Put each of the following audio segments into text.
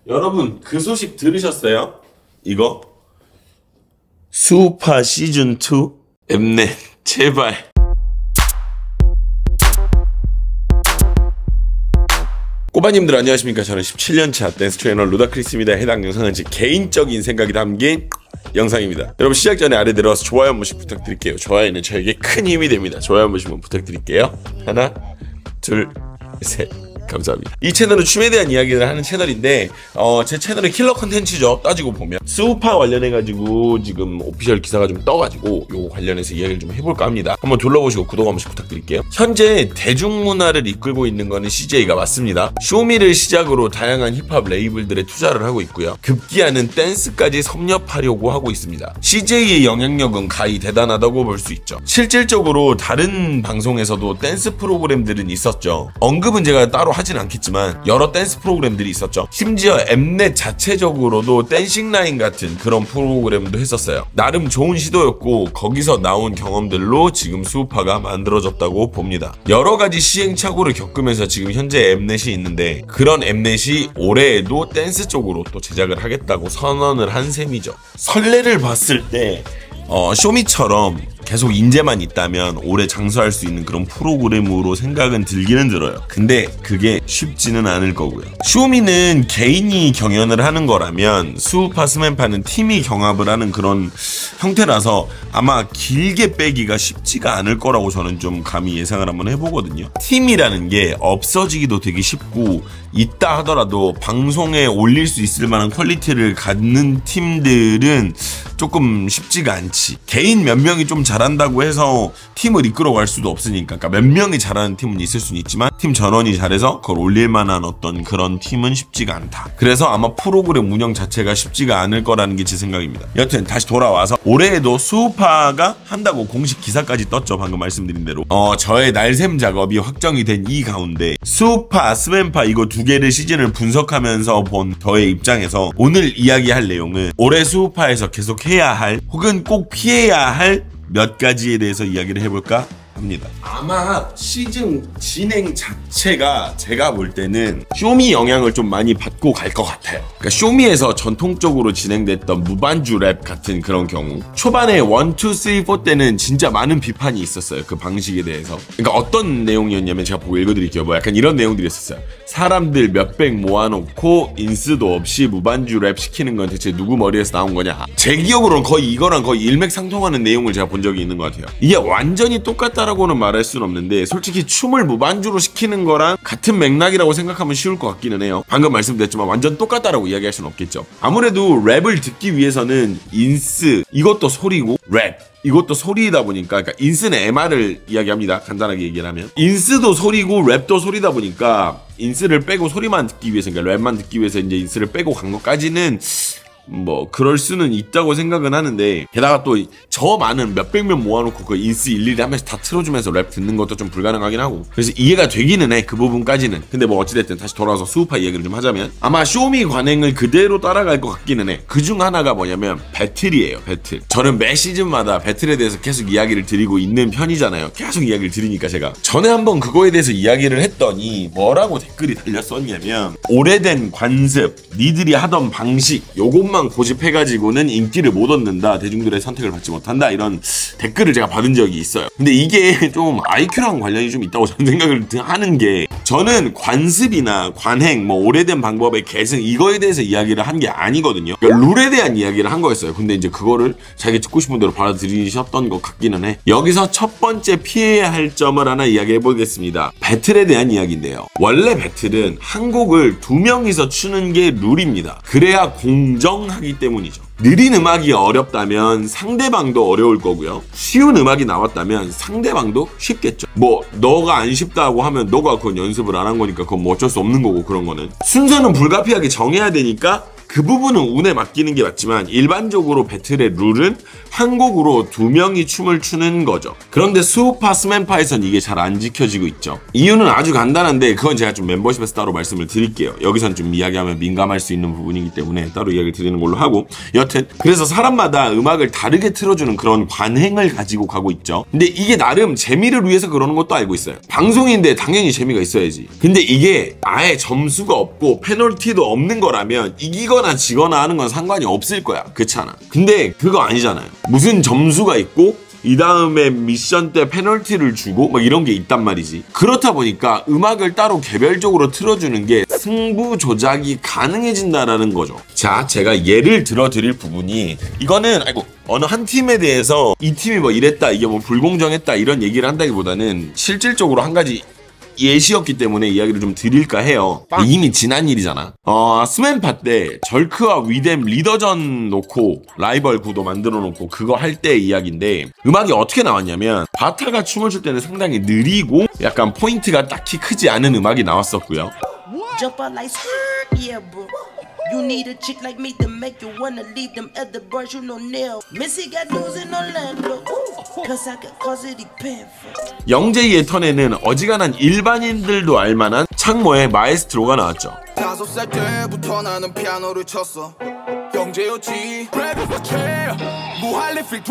여러분 그 소식 들으셨어요? 이거 수우파 시즌2 엠넷 제발. 꼬바님들 안녕하십니까. 저는 17년차 댄스 트레이너 루다크리스입니다. 해당 영상은 제 개인적인 생각이 담긴 영상입니다. 여러분 시작 전에 아래 내려와서 좋아요 한 번씩 부탁드릴게요. 좋아요는 저에게 큰 힘이 됩니다. 좋아요 한 번씩만 부탁드릴게요. 하나 둘 셋. 감사합니다. 이 채널은 춤에 대한 이야기를 하는 채널인데 제 채널의 킬러 컨텐츠죠. 따지고 보면 수우파 관련해가지고 지금 오피셜 기사가 좀 떠가지고 요거 관련해서 이야기를 좀 해볼까 합니다. 한번 둘러보시고 구독 한 번씩 부탁드릴게요. 현재 대중문화를 이끌고 있는 거는 CJ가 맞습니다. 쇼미를 시작으로 다양한 힙합 레이블들에 투자를 하고 있고요. 급기야는 댄스까지 섭렵하려고 하고 있습니다. CJ의 영향력은 가히 대단하다고 볼 수 있죠. 실질적으로 다른 방송에서도 댄스 프로그램들은 있었죠. 언급은 제가 따로 하진 않겠지만 여러 댄스 프로그램들이 있었죠. 심지어 엠넷 자체적으로도 댄싱라인 같은 그런 프로그램도 했었어요. 나름 좋은 시도였고 거기서 나온 경험들로 지금 수우파가 만들어졌다고 봅니다. 여러가지 시행착오를 겪으면서 지금 현재 엠넷이 있는데 그런 엠넷이 올해에도 댄스 쪽으로 또 제작을 하겠다고 선언을 한 셈이죠. 선례를 봤을 때 쇼미처럼 계속 인재만 있다면 오래 장수할 수 있는 그런 프로그램으로 생각은 들기는 들어요. 근데 그게 쉽지는 않을 거고요. 쇼미는 개인이 경연을 하는 거라면 수우파 스맨파는 팀이 경합을 하는 그런 형태라서 아마 길게 빼기가 쉽지가 않을 거라고 저는 좀 감히 예상을 한번 해보거든요. 팀이라는 게 없어지기도 되게 쉽고 있다 하더라도 방송에 올릴 수 있을 만한 퀄리티를 갖는 팀들은 조금 쉽지가 않지. 개인 몇 명이 좀 잘한다고 해서 팀을 이끌어갈 수도 없으니까. 그러니까 몇 명이 잘하는 팀은 있을 수는 있지만 팀 전원이 잘해서 그걸 올릴 만한 어떤 그런 팀은 쉽지가 않다. 그래서 아마 프로그램 운영 자체가 쉽지가 않을 거라는 게 제 생각입니다. 여튼 다시 돌아와서 올해에도 수우파가 한다고 공식 기사까지 떴죠. 방금 말씀드린 대로. 저의 날샘 작업이 확정이 된 이 가운데 수우파, 스맨파 이거 두 개를 시즌을 분석하면서 본 저의 입장에서 오늘 이야기할 내용은 올해 수우파에서 계속 해야 할 혹은 꼭 피해야 할 몇 가지에 대해서 이야기를 해볼까 합니다. 아마 시즌 진행 자체가 제가 볼 때는 쇼미 영향을 좀 많이 받고 갈 것 같아요. 그러니까 쇼미에서 전통적으로 진행됐던 무반주 랩 같은 그런 경우 초반에 1, 2, 3, 4 때는 진짜 많은 비판이 있었어요. 그 방식에 대해서. 그러니까 어떤 내용이었냐면 제가 보고 읽어드릴게요. 뭐 약간 이런 내용들이 있었어요. 사람들 몇백 모아놓고 인스도 없이 무반주 랩 시키는 건 대체 누구 머리에서 나온 거냐. 제 기억으로는 거의 이거랑 거의 일맥상통하는 내용을 제가 본 적이 있는 것 같아요. 이게 완전히 똑같다라고는 말할 수는 없는데 솔직히 춤을 무반주로 시키는 거랑 같은 맥락이라고 생각하면 쉬울 것 같기는 해요. 방금 말씀드렸지만 완전 똑같다라고 이야기할 수는 없겠죠. 아무래도 랩을 듣기 위해서는 인스 이것도 소리고 랩 이것도 소리이다 보니까, 그러니까 인스는 MR을 이야기합니다. 간단하게 얘기를 하면 인스도 소리고 랩도 소리다 보니까 인스를 빼고 소리만 듣기 위해서, 그러니까 랩만 듣기 위해서 이제 인스를 빼고 간 것까지는 뭐 그럴 수는 있다고 생각은 하는데, 게다가 또 저 많은 몇백 명 모아놓고 그 인스 일일이 한 번씩 다 틀어주면서 랩 듣는 것도 좀 불가능하긴 하고, 그래서 이해가 되기는 해, 그 부분까지는. 근데 뭐 어찌됐든 다시 돌아와서 수우파 이야기를 좀 하자면 아마 쇼미 관행을 그대로 따라갈 것 같기는 해. 그중 하나가 뭐냐면 배틀이에요. 배틀. 저는 매 시즌마다 배틀에 대해서 계속 이야기를 드리고 있는 편이잖아요. 계속 이야기를 드리니까 제가 전에 한번 그거에 대해서 이야기를 했더니 뭐라고 댓글이 달렸었냐면, 오래된 관습, 니들이 하던 방식 요것만 고집해가지고는 인기를 못 얻는다, 대중들의 선택을 받지 못한다, 이런 댓글을 제가 받은 적이 있어요. 근데 이게 좀 IQ랑 관련이 좀 있다고 저는 생각을 하는 게, 저는 관습이나 관행, 뭐 오래된 방법의 계승 이거에 대해서 이야기를 한 게 아니거든요. 그러니까 룰에 대한 이야기를 한 거였어요. 근데 이제 그거를 자기 듣고 싶은 대로 받아들이셨던 것 같기는 해. 여기서 첫 번째 피해야 할 점을 하나 이야기해 보겠습니다. 배틀에 대한 이야기인데요. 원래 배틀은 한 곡을 두 명이서 추는 게 룰입니다. 그래야 공정하기 때문이죠. 느린 음악이 어렵다면 상대방도 어려울 거고요. 쉬운 음악이 나왔다면 상대방도 쉽겠죠. 뭐 너가 안 쉽다고 하면 너가 그건 연습을 안 한 거니까 그건 뭐 어쩔 수 없는 거고, 그런 거는 순서는 불가피하게 정해야 되니까 그 부분은 운에 맡기는 게 맞지만 일반적으로 배틀의 룰은 한 곡으로 2명이 춤을 추는 거죠. 그런데 수우파 스맨파에선 이게 잘 안 지켜지고 있죠. 이유는 아주 간단한데 그건 제가 좀 멤버십에서 따로 말씀을 드릴게요. 여기선 좀 이야기하면 민감할 수 있는 부분이기 때문에 따로 이야기를 드리는 걸로 하고, 여튼 그래서 사람마다 음악을 다르게 틀어주는 그런 관행을 가지고 가고 있죠. 근데 이게 나름 재미를 위해서 그러는 것도 알고 있어요. 방송인데 당연히 재미가 있어야지. 근데 이게 아예 점수가 없고 페널티도 없는 거라면 이기거나 지거나 하는 건 상관이 없을 거야. 그렇잖아. 근데 그거 아니잖아요. 무슨 점수가 있고 이 다음에 미션 때 페널티를 주고 막 이런 게 있단 말이지. 그렇다 보니까 음악을 따로 개별적으로 틀어주는 게 승부 조작이 가능해진다라는 거죠. 자, 제가 예를 들어 드릴 부분이, 이거는 어느 한 팀에 대해서 이 팀이 뭐 이랬다, 이게 뭐 불공정했다 이런 얘기를 한다기보다는 실질적으로 한 가지 예시였기 때문에 이야기를 좀 드릴까 해요. 이미 지난 일이잖아. 스맨파 때 절크와 위뎀 리더전 놓고 라이벌 구도 만들어 놓고 그거 할 때 이야기인데, 음악이 어떻게 나왔냐면 바타가 춤을 출 때는 상당히 느리고 약간 포인트가 딱히 크지 않은 음악이 나왔었고요. You need a chick like me to make you wanna leave them other bars, you know Neil. Missy got news in Orlando. Cause I could cause it depend. 영재이의 턴에는 어지간한 일반인들도 알만한 창모의 마에스트로가 나왔죠. 5살 때부터 나는 피아노를 쳤어. 영재였지. 무할리 픽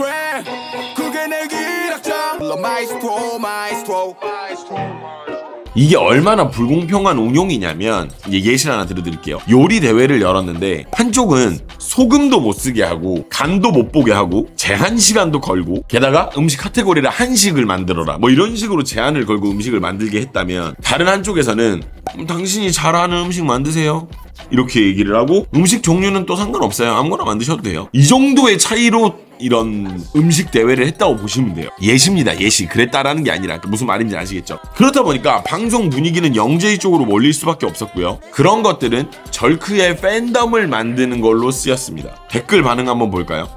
그게 내 기락자. 마에스트로. 이게 얼마나 불공평한 운용이냐면, 예시를 하나 들어드릴게요. 요리 대회를 열었는데 한쪽은 소금도 못 쓰게 하고 간도 못 보게 하고 제한 시간도 걸고, 게다가 음식 카테고리를 한식을 만들어라 뭐 이런 식으로 제한을 걸고 음식을 만들게 했다면, 다른 한쪽에서는 당신이 잘하는 음식 만드세요 이렇게 얘기를 하고, 음식 종류는 또 상관없어요, 아무거나 만드셔도 돼요. 이 정도의 차이로 이런 음식 대회를 했다고 보시면 돼요. 예시입니다, 예시. 그랬다라는 게 아니라 무슨 말인지 아시겠죠? 그렇다 보니까 방송 분위기는 영재이 쪽으로 몰릴 수밖에 없었고요. 그런 것들은 절크의 팬덤을 만드는 걸로 쓰였습니다. 댓글 반응 한번 볼까요?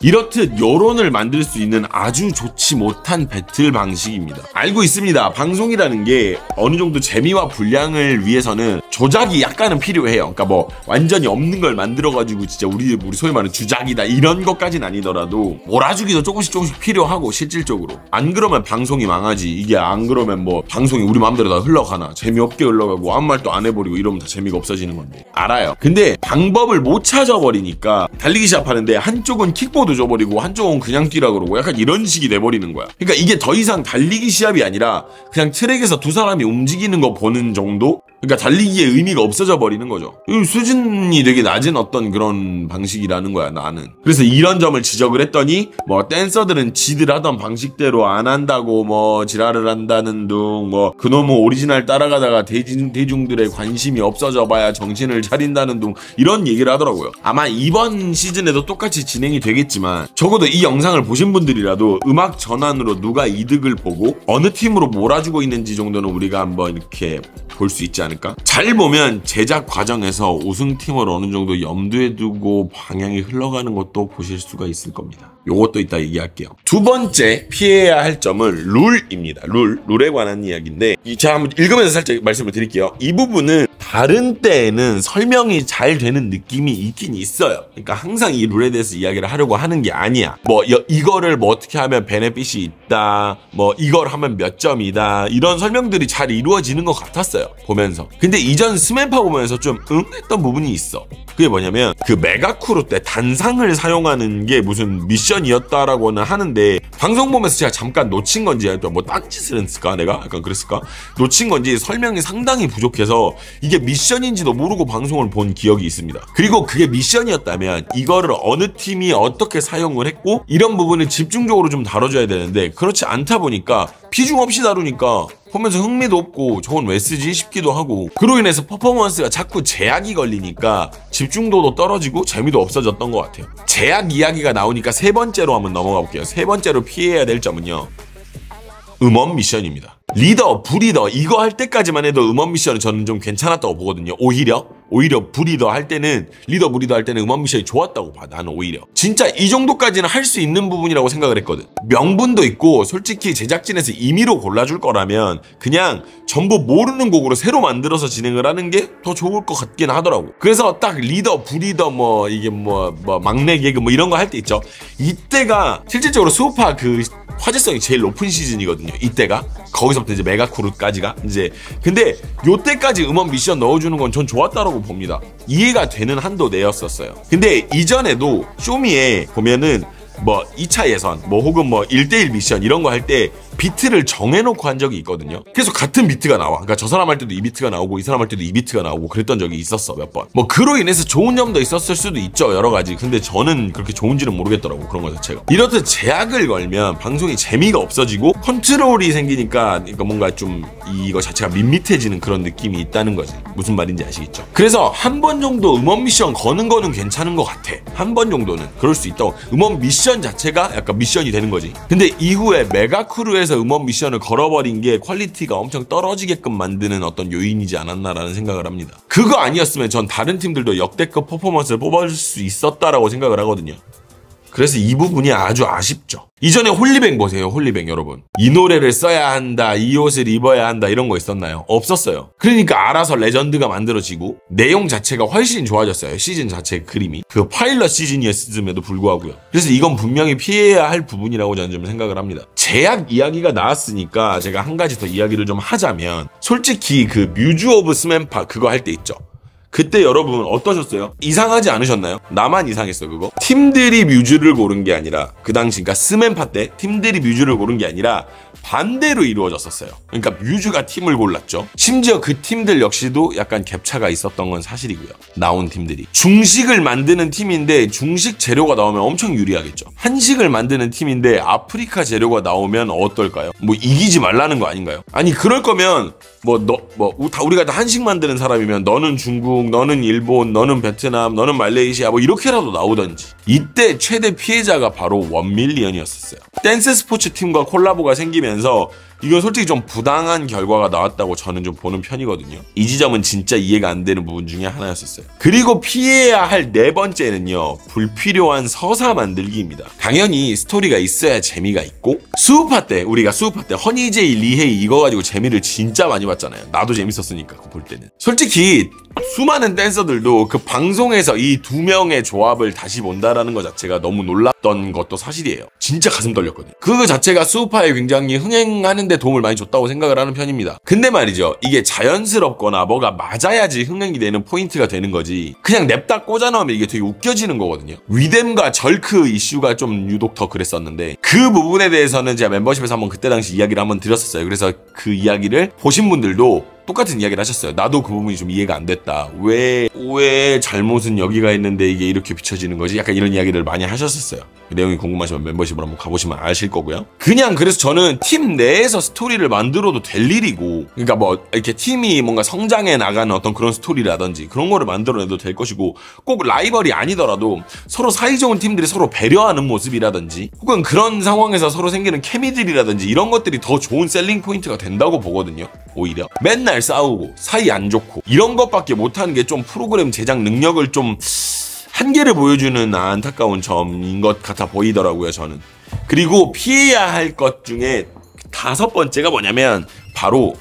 이렇듯 여론을 만들 수 있는 아주 좋지 못한 배틀 방식입니다. 알고 있습니다. 방송이라는 게 어느 정도 재미와 분량을 위해서는 조작이 약간은 필요해요. 그러니까 뭐 완전히 없는 걸 만들어가지고 진짜 우리 소위 말하는 주작이다 이런 것까지는 아니더라도 몰아주기도 조금씩 필요하고, 실질적으로 안 그러면 방송이 망하지. 이게 안 그러면 뭐 방송이 우리 마음대로 다 흘러가나, 재미없게 흘러가고 아무 말도 안 해버리고 이러면 다 재미가 없어지는 건데. 알아요. 근데 방법을 못 찾아버리니까 달리기 시합하는데 한쪽은 킥보드 줘버리고 한쪽은 그냥 뛰라 그러고 약간 이런 식이 돼버리는 거야. 그러니까 이게 더 이상 달리기 시합이 아니라 그냥 트랙에서 두 사람이 움직이는 거 보는 정도? 그러니까 달리기의 의미가 없어져 버리는 거죠. 수준이 되게 낮은 어떤 그런 방식이라는 거야, 나는. 그래서 이런 점을 지적을 했더니 뭐 댄서들은 지들 하던 방식대로 안 한다고 뭐 지랄을 한다는 둥, 뭐 그놈의 오리지널 따라가다가 대중들의 관심이 없어져 봐야 정신을 차린다는 둥, 이런 얘기를 하더라고요. 아마 이번 시즌에도 똑같이 진행이 되겠지만 적어도 이 영상을 보신 분들이라도 음악 전환으로 누가 이득을 보고 어느 팀으로 몰아주고 있는지 정도는 우리가 한번 이렇게 볼 수 있지 않을까? 잘 보면 제작 과정에서 우승팀을 어느 정도 염두에 두고 방향이 흘러가는 것도 보실 수가 있을 겁니다. 요것도 이따 얘기할게요. 두 번째 피해야 할 점은 룰입니다. 룰에 관한 이야기인데, 제가 한번 읽으면서 살짝 말씀을 드릴게요. 이 부분은 다른 때에는 설명이 잘 되는 느낌이 있긴 있어요. 그러니까 항상 이 룰에 대해서 이야기를 하려고 하는 게 아니야. 뭐 이거를 뭐 어떻게 하면 베네핏이 있다, 뭐 이걸 하면 몇 점이다, 이런 설명들이 잘 이루어지는 것 같았어요, 보면서. 근데 이전 스맨파 보면서 좀 했던 부분이 있어. 그게 뭐냐면 그 메가쿠로 때 단상을 사용하는 게 무슨 미션이었다라고는 하는데, 방송 보면서 제가 잠깐 놓친 건지, 뭐 딴짓을 했을까 내가? 약간 그랬을까? 놓친 건지 설명이 상당히 부족해서 이게 미션인지도 모르고 방송을 본 기억이 있습니다. 그리고 그게 미션이었다면 이거를 어느 팀이 어떻게 사용을 했고 이런 부분을 집중적으로 좀 다뤄줘야 되는데, 그렇지 않다 보니까 비중 없이 다루니까 보면서 흥미도 없고 저건 왜 쓰지 싶기도 하고, 그로 인해서 퍼포먼스가 자꾸 제약이 걸리니까 집중도도 떨어지고 재미도 없어졌던 것 같아요. 제약 이야기가 나오니까 세 번째로 한번 넘어가 볼게요. 세 번째로 피해야 될 점은요, 음원 미션입니다. 리더, 브리더 이거 할 때까지만 해도 음원 미션은 저는 좀 괜찮았다고 보거든요. 오히려 브리더 할 때는, 리더 브리더 할 때는 음원 미션이 좋았다고 봐. 나는 오히려 진짜 이 정도까지는 할 수 있는 부분이라고 생각을 했거든. 명분도 있고 솔직히 제작진에서 임의로 골라줄 거라면 그냥 전부 모르는 곡으로 새로 만들어서 진행을 하는 게 더 좋을 것 같긴 하더라고. 그래서 딱 리더, 브리더 뭐 이게 뭐 막내 개그 뭐 이런 거 할 때 있죠. 이때가 실질적으로 수우파 그 화제성이 제일 높은 시즌이거든요. 이때가 거기서부터 이제 메가크루까지가 이제, 근데 요때까지 음원 미션 넣어주는 건 전 좋았다라고 봅니다. 이해가 되는 한도 내였었어요. 근데 이전에도 쇼미에 보면은 뭐 2차 예선 뭐 혹은 뭐 1대1 미션 이런 거 할 때 비트를 정해놓고 한 적이 있거든요. 계속 같은 비트가 나와. 그러니까 저 사람 할 때도 이 비트가 나오고 이 사람 할 때도 이 비트가 나오고 그랬던 적이 있었어, 몇 번. 뭐 그로 인해서 좋은 점도 있었을 수도 있죠, 여러 가지. 근데 저는 그렇게 좋은지는 모르겠더라고, 그런 거 자체가. 이렇듯 제약을 걸면 방송이 재미가 없어지고 컨트롤이 생기니까 뭔가 좀 이거 자체가 밋밋해지는 그런 느낌이 있다는 거지. 무슨 말인지 아시겠죠? 그래서 한 번 정도 음원 미션 거는 거는 괜찮은 것 같아. 한 번 정도는 그럴 수 있다고. 음원 미션 자체가 약간 미션이 되는 거지. 근데 이후에 메가크루에서 음원 미션을 걸어버린 게 퀄리티가 엄청 떨어지게끔 만드는 어떤 요인이지 않았나라는 생각을 합니다. 그거 아니었으면 전 다른 팀들도 역대급 퍼포먼스를 뽑아줄 수 있었다라고 생각을 하거든요. 그래서 이 부분이 아주 아쉽죠. 이전에 홀리뱅 보세요, 홀리뱅 여러분. 이 노래를 써야 한다, 이 옷을 입어야 한다 이런 거 있었나요? 없었어요. 그러니까 알아서 레전드가 만들어지고 내용 자체가 훨씬 좋아졌어요. 시즌 자체의 그림이. 그 파일럿 시즌이었음에도 불구하고요. 그래서 이건 분명히 피해야 할 부분이라고 저는 좀 생각을 합니다. 제약 이야기가 나왔으니까 제가 한 가지 더 이야기를 좀 하자면, 솔직히 그 뮤즈 오브 스맨파 그거 할 때 있죠. 그때 여러분 어떠셨어요? 이상하지 않으셨나요? 나만 이상했어 그거. 팀들이 뮤즈를 고른 게 아니라, 그 당시 그러니까 스맨파 때 팀들이 뮤즈를 고른 게 아니라 반대로 이루어졌었어요. 그러니까 뮤즈가 팀을 골랐죠. 심지어 그 팀들 역시도 약간 갭차가 있었던 건 사실이고요. 나온 팀들이 중식을 만드는 팀인데 중식 재료가 나오면 엄청 유리하겠죠. 한식을 만드는 팀인데 아프리카 재료가 나오면 어떨까요? 뭐 이기지 말라는 거 아닌가요? 아니 그럴 거면 우리가 다 한식 만드는 사람이면 너는 중국, 너는 일본, 너는 베트남, 너는 말레이시아 뭐 이렇게라도 나오던지. 이때 최대 피해자가 바로 원밀리언이었었어요. 댄스 스포츠 팀과 콜라보가 생기면서 이건 솔직히 좀 부당한 결과가 나왔다고 저는 좀 보는 편이거든요. 이 지점은 진짜 이해가 안 되는 부분 중에 하나였었어요. 그리고 피해야 할 네 번째는요, 불필요한 서사 만들기입니다. 당연히 스토리가 있어야 재미가 있고, 우리가 수우파 때 허니제이, 리헤이 이거 가지고 재미를 진짜 많이 봤잖아요. 나도 재밌었으니까 그거 볼 때는. 솔직히 수많은 댄서들도 그 방송에서 이 두 명의 조합을 다시 본다라는 것 자체가 너무 놀랐던 것도 사실이에요. 진짜 가슴 떨렸거든요. 그거 자체가 수우파에 굉장히 흥행하는 데 도움을 많이 줬다고 생각을 하는 편입니다. 근데 말이죠, 이게 자연스럽거나 뭐가 맞아야지 흥행이 되는 포인트가 되는 거지, 그냥 냅다 꽂아넣으면 이게 되게 웃겨지는 거거든요. 위뎀과 절크 이슈가 좀 유독 더 그랬었는데, 그 부분에 대해서는 제가 멤버십에서 한번 그때 당시 이야기를 한번 드렸었어요. 그래서 그 이야기를 보신 분들도 똑같은 이야기를 하셨어요. 나도 그 부분이 좀 이해가 안 됐다. 왜 잘못은 여기가 있는데 이게 이렇게 비춰지는 거지? 약간 이런 이야기를 많이 하셨었어요. 그 내용이 궁금하시면 멤버십으로 한번 가보시면 아실 거고요. 그래서 저는 팀 내에서 스토리를 만들어도 될 일이고, 그러니까 뭐 이렇게 팀이 뭔가 성장해 나가는 어떤 그런 스토리라든지 그런 거를 만들어내도 될 것이고, 꼭 라이벌이 아니더라도 서로 사이좋은 팀들이 서로 배려하는 모습이라든지, 혹은 그런 상황에서 서로 생기는 케미들이라든지 이런 것들이 더 좋은 셀링 포인트가 된다고 보거든요. 오히려 맨날 싸우고 사이 안 좋고 이런 것밖에 못하는 게 좀 프로그램 제작 능력을 좀 한계를 보여주는 안타까운 점인 것 같아 보이더라고요, 저는. 그리고 피해야 할 것 중에 다섯 번째가 뭐냐면 바로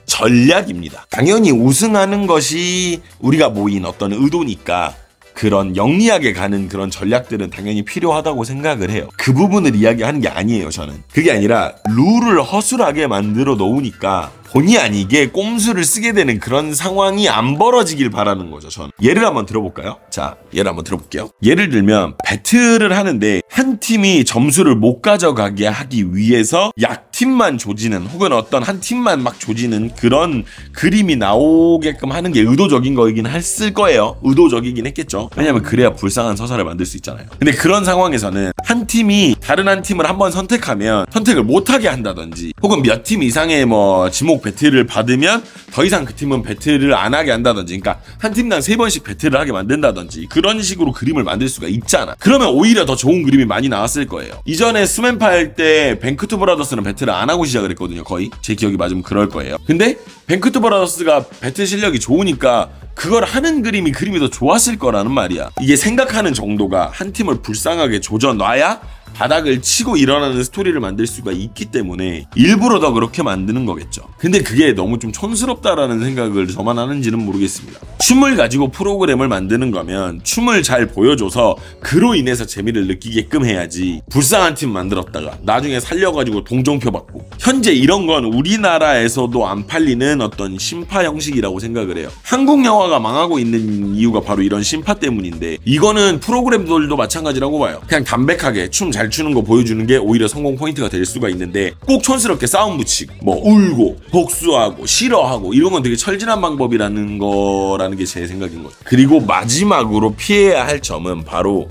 전략입니다. 당연히 우승하는 것이 우리가 모인 어떤 의도니까 그런 영리하게 가는 그런 전략들은 당연히 필요하다고 생각을 해요. 그 부분을 이야기하는 게 아니에요, 저는. 그게 아니라 룰을 허술하게 만들어 놓으니까 본의 아니게 꼼수를 쓰게 되는 그런 상황이 안 벌어지길 바라는 거죠, 저는. 예를 한번 들어볼까요? 자, 예를 한번 들어볼게요. 예를 들면 배틀을 하는데 한 팀이 점수를 못 가져가게 하기 위해서 약팀만 조지는, 혹은 어떤 한 팀만 막 조지는 그런 그림이 나오게끔 하는 게 의도적인 거이긴 했을 거예요. 의도적이긴 했겠죠. 왜냐면 그래야 불쌍한 서사를 만들 수 있잖아요. 근데 그런 상황에서는 한 팀이 다른 한 팀을 한번 선택하면 선택을 못하게 한다든지, 혹은 몇 팀 이상의 뭐 지목 배틀을 받으면 더 이상 그 팀은 배틀을 안 하게 한다든지, 그러니까 한 팀당 3번씩 배틀을 하게 만든다든지 그런 식으로 그림을 만들 수가 있잖아. 그러면 오히려 더 좋은 그림이 많이 나왔을 거예요. 이전에 스맨파 할 때 뱅크투 브라더스는 배틀 아트를 안 하고 시작을 했거든요. 거의 제 기억이 맞으면 그럴 거예요. 근데 뱅크투 브라더스가 배틀 실력이 좋으니까 그걸 하는 그림이 더 좋았을 거라는 말이야. 이게 생각하는 정도가 한 팀을 불쌍하게 조져놔야 바닥을 치고 일어나는 스토리를 만들 수가 있기 때문에 일부러 더 그렇게 만드는 거겠죠. 근데 그게 너무 좀 촌스럽다라는 생각을 저만 하는지는 모르겠습니다. 춤을 가지고 프로그램을 만드는 거면 춤을 잘 보여줘서 그로 인해서 재미를 느끼게끔 해야지, 불쌍한 팀 만들었다가 나중에 살려가지고 동정표 받고. 현재 이런 건 우리나라에서도 안 팔리는 어떤 심파 형식이라고 생각을 해요. 한국 영화가 망하고 있는 이유가 바로 이런 심파 때문인데, 이거는 프로그램들도 마찬가지라고 봐요. 그냥 담백하게 춤 잘 추는 거 보여주는 게 오히려 성공 포인트가 될 수가 있는데, 꼭 촌스럽게 싸움 붙이고 뭐 울고 복수하고 싫어하고 이런 건 되게 철진한 방법이라는 거라는 게 제 생각인 거죠. 그리고 마지막으로 피해야 할 점은 바로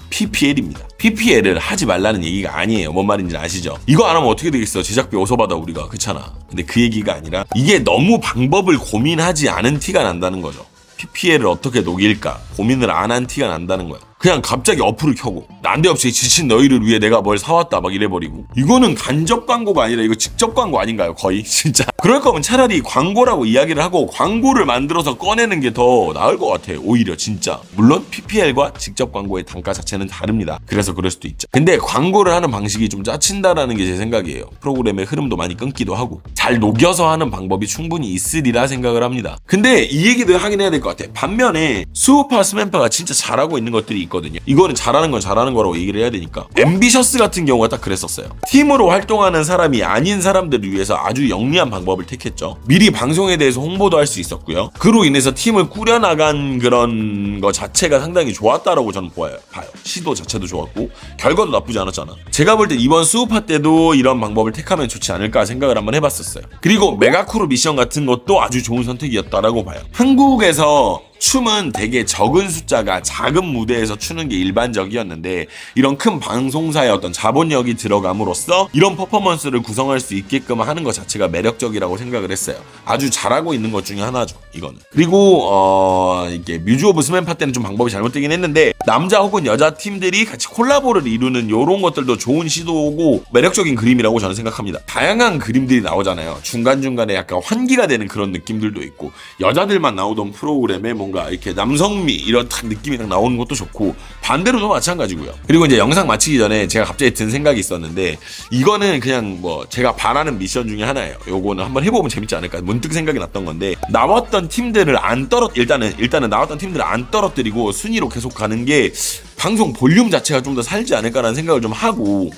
PPL입니다. PPL을 하지 말라는 얘기가 아니에요. 뭔 말인지 아시죠? 이거 안 하면 어떻게 되겠어? 제작비 어디서 받아 우리가. 그렇잖아. 근데 그 얘기가 아니라 이게 너무 방법을 고민하지 않은 티가 난다는 거죠. PPL을 어떻게 녹일까 고민을 안 한 티가 난다는 거야. 그냥 갑자기 어플을 켜고 난데없이 지친 너희를 위해 내가 뭘 사왔다 막 이래버리고, 이거는 간접 광고가 아니라 이거 직접 광고 아닌가요? 거의 진짜. 그럴 거면 차라리 광고라고 이야기를 하고 광고를 만들어서 꺼내는 게 더 나을 것 같아요. 오히려 진짜. 물론 PPL과 직접 광고의 단가 자체는 다릅니다. 그래서 그럴 수도 있죠. 근데 광고를 하는 방식이 좀 짜친다라는 게 제 생각이에요. 프로그램의 흐름도 많이 끊기도 하고 잘 녹여서 하는 방법이 충분히 있으리라 생각을 합니다. 근데 이 얘기도 하긴 해야 될 것 같아. 반면에 수우파 스맨파가 진짜 잘하고 있는 것들이 있거든요. 이거는 잘하는 건 잘하는 거라고 얘기를 해야 되니까. 앰비셔스 같은 경우가 딱 그랬었어요. 팀으로 활동하는 사람이 아닌 사람들을 위해서 아주 영리한 방법을 택했죠. 미리 방송에 대해서 홍보도 할 수 있었고요. 그로 인해서 팀을 꾸려나간 그런 거 자체가 상당히 좋았다라고 저는 봐요. 시도 자체도 좋았고 결과도 나쁘지 않았잖아. 제가 볼 때 이번 수우파 때도 이런 방법을 택하면 좋지 않을까 생각을 한번 해봤었어요. 그리고 메가크루 미션 같은 것도 아주 좋은 선택이었다라고 봐요. 한국에서 춤은 되게 적은 숫자가 작은 무대에서 추는 게 일반적이었는데, 이런 큰 방송사의 어떤 자본력이 들어감으로써 이런 퍼포먼스를 구성할 수 있게끔 하는 것 자체가 매력적이라고 생각을 했어요. 아주 잘하고 있는 것 중에 하나죠, 이거는. 그리고 이게 뮤즈 오브 스맨파 때는 좀 방법이 잘못되긴 했는데, 남자 혹은 여자 팀들이 같이 콜라보를 이루는 이런 것들도 좋은 시도고 매력적인 그림이라고 저는 생각합니다. 다양한 그림들이 나오잖아요. 중간중간에 약간 환기가 되는 그런 느낌들도 있고, 여자들만 나오던 프로그램에 뭔가 이렇게 남성미 이런 딱 느낌이 딱 나오는 것도 좋고, 반대로도 마찬가지고요. 그리고 이제 영상 마치기 전에 제가 갑자기 든 생각이 있었는데, 이거는 그냥 뭐 제가 바라는 미션 중에 하나예요. 요거는 한번 해보면 재밌지 않을까 문득 생각이 났던 건데, 나왔던 팀들을 안 일단은 나왔던 팀들을 안 떨어뜨리고 순위로 계속 가는 게 방송 볼륨 자체가 좀 더 살지 않을까라는 생각을 좀 하고,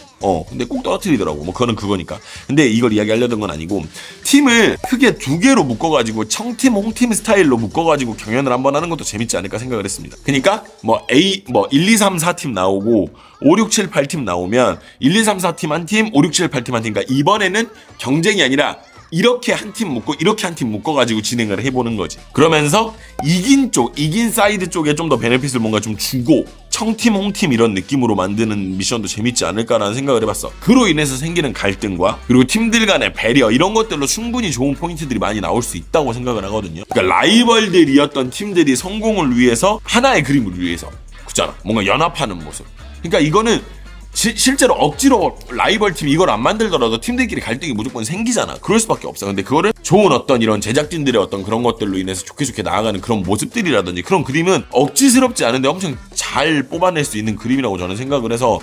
근데 꼭 떨어뜨리더라고. 뭐 그거는 그거니까. 근데 이걸 이야기하려던 건 아니고, 팀을 크게 두 개로 묶어가지고 청팀 홍팀 스타일로 묶어가지고 경연을 한번 하는 것도 재밌지 않을까 생각을 했습니다. 그러니까 뭐 1, 2, 3, 4팀 나오고 5, 6, 7, 8팀 나오면 1, 2, 3, 4팀 한 팀, 5, 6, 7, 8팀 한 팀. 그러니까 이번에는 경쟁이 아니라 이렇게 한 팀 묶고 이렇게 한 팀 묶어가지고 진행을 해보는 거지. 그러면서 이긴 사이드 쪽에 좀 더 베네핏을 뭔가 좀 주고 청팀 홍팀 이런 느낌으로 만드는 미션도 재밌지 않을까라는 생각을 해봤어. 그로 인해서 생기는 갈등과 그리고 팀들 간의 배려, 이런 것들로 충분히 좋은 포인트들이 많이 나올 수 있다고 생각을 하거든요. 그러니까 라이벌들이었던 팀들이 성공을 위해서, 하나의 그림을 위해서, 그렇잖아, 뭔가 연합하는 모습. 그러니까 이거는 실제로 억지로 라이벌 팀 이걸 안 만들더라도 팀들끼리 갈등이 무조건 생기잖아. 그럴 수밖에 없어. 근데 그거를 좋은 어떤 이런 제작진들의 어떤 그런 것들로 인해서 좋게 나아가는 그런 모습들이라든지 그런 그림은 억지스럽지 않은데 엄청 잘 뽑아낼 수 있는 그림이라고 저는 생각을 해서,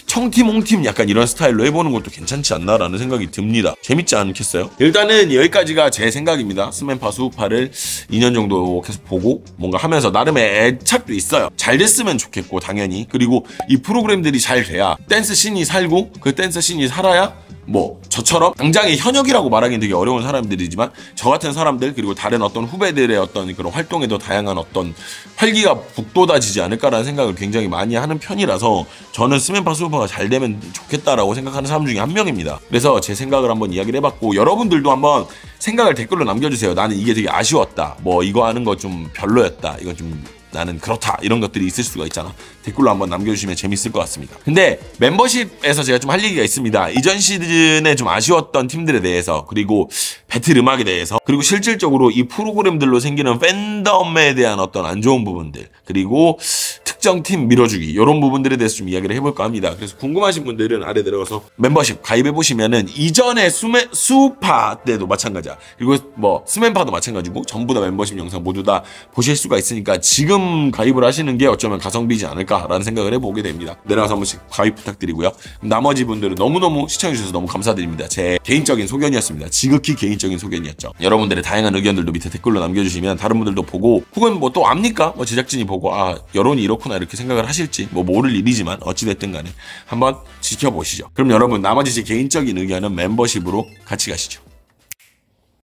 청팀 홍팀 약간 이런 스타일로 해보는 것도 괜찮지 않나라는 생각이 듭니다. 재밌지 않겠어요? 일단은 여기까지가 제 생각입니다. 스맨파 수우파를 2년 정도 계속 보고 뭔가 하면서 나름의 애착도 있어요. 잘 됐으면 좋겠고 당연히. 그리고 이 프로그램들이 잘 돼야 댄스 씬이 살고, 그 댄스 씬이 살아야 뭐 저처럼 당장의 현역이라고 말하기는 되게 어려운 사람들이지만 저 같은 사람들, 그리고 다른 어떤 후배들의 어떤 그런 활동에도 다양한 어떤 활기가 북돋아지지 않을까라는 생각을 굉장히 많이 하는 편이라서, 저는 스맨파 수우파가 잘 되면 좋겠다라고 생각하는 사람 중에 한 명입니다. 그래서 제 생각을 한번 이야기를 해봤고, 여러분들도 한번 생각을 댓글로 남겨주세요. 나는 이게 되게 아쉬웠다, 뭐 이거 하는 거 좀 별로였다, 이건 좀 나는 그렇다 이런 것들이 있을 수가 있잖아. 댓글로 한번 남겨주시면 재밌을 것 같습니다. 근데 멤버십에서 제가 좀 할 얘기가 있습니다. 이전 시즌에 좀 아쉬웠던 팀들에 대해서, 그리고 배틀 음악에 대해서, 그리고 실질적으로 이 프로그램들로 생기는 팬덤에 대한 어떤 안 좋은 부분들, 그리고 특정 팀 밀어주기 이런 부분들에 대해서 좀 이야기를 해볼까 합니다. 그래서 궁금하신 분들은 아래 들어가서 멤버십 가입해보시면은 이전에 수파 때도 마찬가지야. 그리고 뭐 스맨파도 마찬가지고 전부 다 멤버십 영상 모두 다 보실 수가 있으니까 지금 가입을 하시는 게 어쩌면 가성비지 않을까라는 생각을 해보게 됩니다. 내려가서 한 번씩 가입 부탁드리고요. 나머지 분들은 너무너무 시청해주셔서 너무 감사드립니다. 제 개인적인 소견이었습니다. 지극히 개인적인 소견이었죠. 여러분들의 다양한 의견들도 밑에 댓글로 남겨주시면 다른 분들도 보고, 혹은 뭐 또 압니까? 뭐 제작진이 보고 아 여론이 이렇구나 이렇게 생각을 하실지 뭐 모를 일이지만 어찌됐든 간에 한번 지켜보시죠. 그럼 여러분 나머지 제 개인적인 의견은 멤버십으로 같이 가시죠.